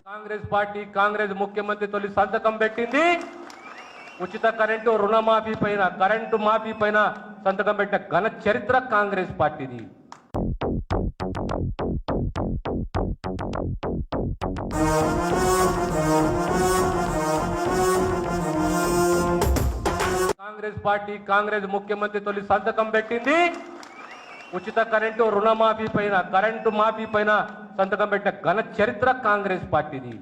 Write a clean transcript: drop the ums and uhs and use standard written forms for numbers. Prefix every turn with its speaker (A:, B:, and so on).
A: Congress party Congress ముఖ్యమంత్రి తొలి సంతకం పెట్టింది ఉచిత కరెంటు రుణమాఫీ పైన కరెంటు మాఫీ పైన సంతకం పెట్టిన ఘన చరిత్ర కాంగ్రెస్ పార్టీది. కాంగ్రెస్ పార్టీ కాంగ్రెస్ ముఖ్యమంత్రి తొలి సంతకం పెట్టింది ఉచిత కరెంటు రుణమాఫీ పైన కరెంటు మాఫీ పైన సంతకం పెట్టిన ఘన చరిత్ర కాంగ్రెస్ పార్టీది.